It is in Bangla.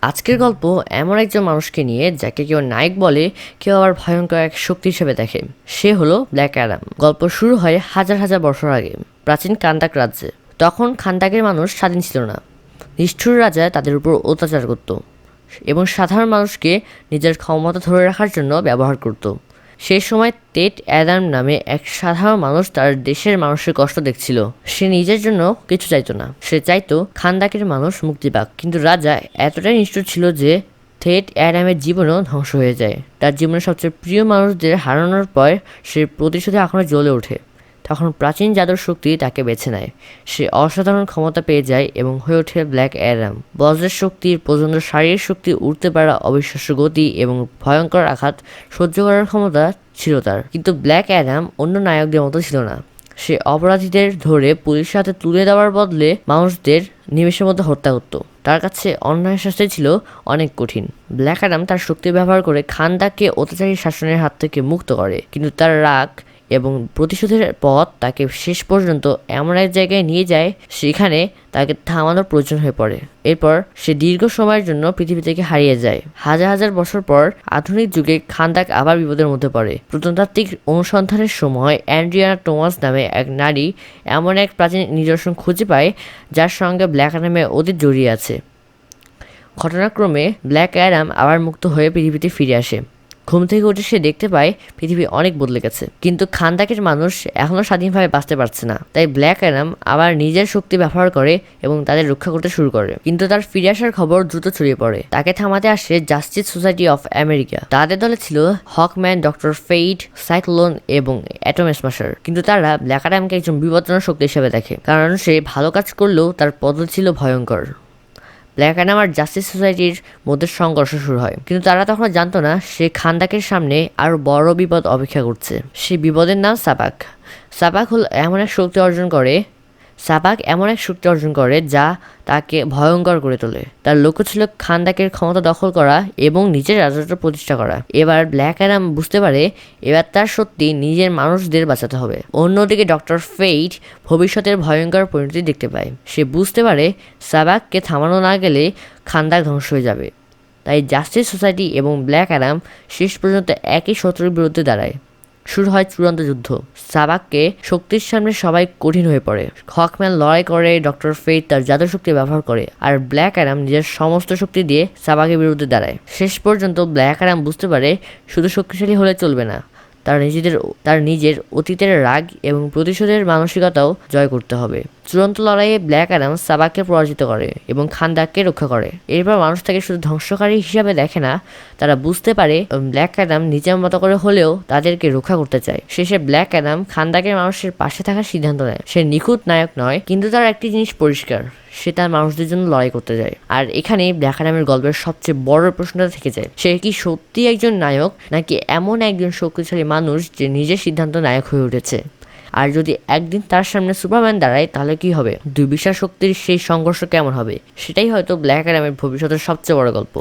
আজকের গল্প এমন একজন মানুষকে নিয়ে যাকে কেউ নায়ক বলে, কেউ আবার ভয়ঙ্কর এক শক্তি হিসেবে দেখে। সে হলো ব্ল্যাক অ্যাডাম। গল্প শুরু হয় হাজার হাজার বছর আগে, প্রাচীন কান্দাক রাজ্যে। তখন খান্দাকের মানুষ স্বাধীন ছিল না। নিষ্ঠুর রাজা তাদের উপর অত্যাচার করত এবং সাধারণ মানুষকে নিজের ক্ষমতা ধরে রাখার জন্য ব্যবহার করত। সেই সময় টেট অ্যাডাম নামে এক সাধারণ মানুষ তার দেশের মানুষের কষ্ট দেখছিল। সে নিজের জন্য কিছু চাইতো না, সে চাইতো খান্দাকের মানুষ মুক্তি পাক। কিন্তু রাজা এতটাই নিষ্ঠুর ছিল যে টেট অ্যাডামের জীবনও ধ্বংস হয়ে যায়। তার জীবনের সবচেয়ে প্রিয় মানুষদের হারানোর পর সে প্রতিশোধে আগুনে জ্বলে ওঠে। তখন প্রাচীন জাদুর শক্তি তাকে বেছে নেয়। সে অসাধারণ ক্ষমতা পেয়ে যায় এবং হয়ে ওঠে ব্ল্যাক অ্যাডাম। বজ্রের শক্তি, প্রচণ্ড শারীরিক শক্তি, উড়তে পারা, অবিশ্বাস্য গতি এবং ভয়ঙ্কর আঘাত সহ্য করার ক্ষমতা ছিল তার। কিন্তু ব্ল্যাক অ্যাডাম অন্য নায়কদের মতো ছিল না। সে অপরাধীদের ধরে পুলিশের হাতে তুলে দেওয়ার বদলে মানুষদের নিমেষের মধ্যে হত্যা করত। তার কাছে অন্যায় শাস্তি ছিল অনেক কঠিন। ব্ল্যাক অ্যাডাম তার শক্তি ব্যবহার করে খান্দাককে অত্যাচারী শাসনের হাত থেকে মুক্ত করে, কিন্তু তার রাগ এবং প্রতিশোধের পথ তাকে শেষ পর্যন্ত এমন এক জায়গায় নিয়ে যায় সেখানে তাকে থামানোর প্রয়োজন হয়ে পড়ে। এরপর সে দীর্ঘ সময়ের জন্য পৃথিবী থেকে হারিয়ে যায়। হাজার হাজার বছর পর আধুনিক যুগে খান্দাক আবার বিপদের মধ্যে পড়ে। প্রত্নতাত্ত্বিক অনুসন্ধানের সময় অ্যান্ড্রিয়ানা টমাস নামে এক নারী এমন এক প্রাচীন নিদর্শন খুঁজে পায় যার সঙ্গে ব্ল্যাক অ্যাডামের অতীত জড়িয়ে আছে। ঘটনাক্রমে ব্ল্যাক অ্যাডাম আবার মুক্ত হয়ে পৃথিবীতে ফিরে আসে। ঘুম থেকে উঠে সে দেখতে পায় পৃথিবী অনেক বদলে গেছে, কিন্তু খান্দাকের মানুষ এখনও স্বাধীনভাবে বাঁচতে পারছে না। তাই ব্ল্যাক অ্যাডাম আবার নিজের শক্তি ব্যবহার করে এবং তাদের রক্ষা করতে শুরু করে। কিন্তু তার ফিরে আসার খবর দ্রুত ছড়িয়ে পড়ে। তাকে থামাতে আসে জাস্টিস সোসাইটি অফ আমেরিকা। তাদের দলে ছিল হকম্যান, ডক্টর ফেইট, সাইক্লোন এবং অ্যাটম স্ম্যাশার। কিন্তু তারা ব্ল্যাক অ্যাডামকে একজন বিপজ্জনক শক্তি হিসেবে দেখে, কারণ সে ভালো কাজ করলেও তার পদ্ধতি ছিল ভয়ঙ্কর। ব্ল্যাক অ্যাডাম আর জাস্টিস সোসাইটির মধ্যে সংঘর্ষ শুরু হয়, কিন্তু তারা তখন জানতো না সে খান্দাকের সামনে আরো বড় বিপদ অপেক্ষা করছে। সেই বিপদের নাম সাবাক। সাবাক এমন এক শক্তি অর্জন করে যা তাকে ভয়ঙ্কর করে তোলে। তার লক্ষ্য ছিল খান্দাকের ক্ষমতা দখল করা এবং নিজের রাজত্ব প্রতিষ্ঠা করা। এবার ব্ল্যাক অ্যাডাম বুঝতে পারে এবার তার সত্যি নিজের মানুষদের বাঁচাতে হবে। অন্যদিকে ডক্টর ফেইট ভবিষ্যতের ভয়ঙ্কর পরিণতি দেখতে পায়। সে বুঝতে পারে সাবাককে থামানো না গেলে খান্দাক ধ্বংস হয়ে যাবে। তাই জাস্টিস সোসাইটি এবং ব্ল্যাক অ্যাডাম শেষ পর্যন্ত একই শত্রুর বিরুদ্ধে দাঁড়ায়। শুরু হয় চূড়ান্ত যুদ্ধ। সাবাককে শক্তির সামনে সবাই কঠিন হয়ে পড়ে। হকম্যান লড়াই করে, ডক্টর ফেইট তার জাদু শক্তি ব্যবহার করে, আর ব্ল্যাক অ্যাডাম নিজের সমস্ত শক্তি দিয়ে সাবাকের বিরুদ্ধে দাঁড়ায়। শেষ পর্যন্ত ব্ল্যাক অ্যাডাম বুঝতে পারে শুধু শক্তিশালী হলে চলবে না, তার নিজের অতীতের রাগ এবং প্রতিশোধের মানসিকতাও জয় করতে হবে। চূড়ান্ত লড়াইয়ে ব্ল্যাক অ্যাডাম সাবাককে পরাজিত করে এবং খান্দাককে রক্ষা করে। এরপর মানুষ তাকে শুধু ধ্বংসকারী হিসাবে দেখে না, তারা বুঝতে পারে ব্ল্যাক অ্যাডাম নিজের মতো করে হলেও তাদেরকে রক্ষা করতে চায়। শেষে ব্ল্যাক অ্যাডাম খান্দাকের মানুষের পাশে থাকার সিদ্ধান্ত নেয়। সে নিখুঁত নায়ক নয়, কিন্তু তার একটি জিনিস পরিষ্কার, সে তার মানুষদের জন্য লড়াই করতে যায়। আর এখানেই ব্ল্যাক অ্যাডামের গল্পের সবচেয়ে বড় প্রশ্নটা থেকে যায়, সে কি সত্যি একজন নায়ক, নাকি এমন একজন শক্তিশালী মানুষ যে নিজের সিদ্ধান্ত নায়ক হয়ে উঠেছে? আর যদি একদিন তার সামনে সুপারম্যান দাঁড়ায়, তাহলে কি হবে? দুই বিশাল শক্তির সেই সংঘর্ষ কেমন হবে? সেটাই হয়তো ব্ল্যাক অ্যাডামের ভবিষ্যতের সবচেয়ে বড় গল্প।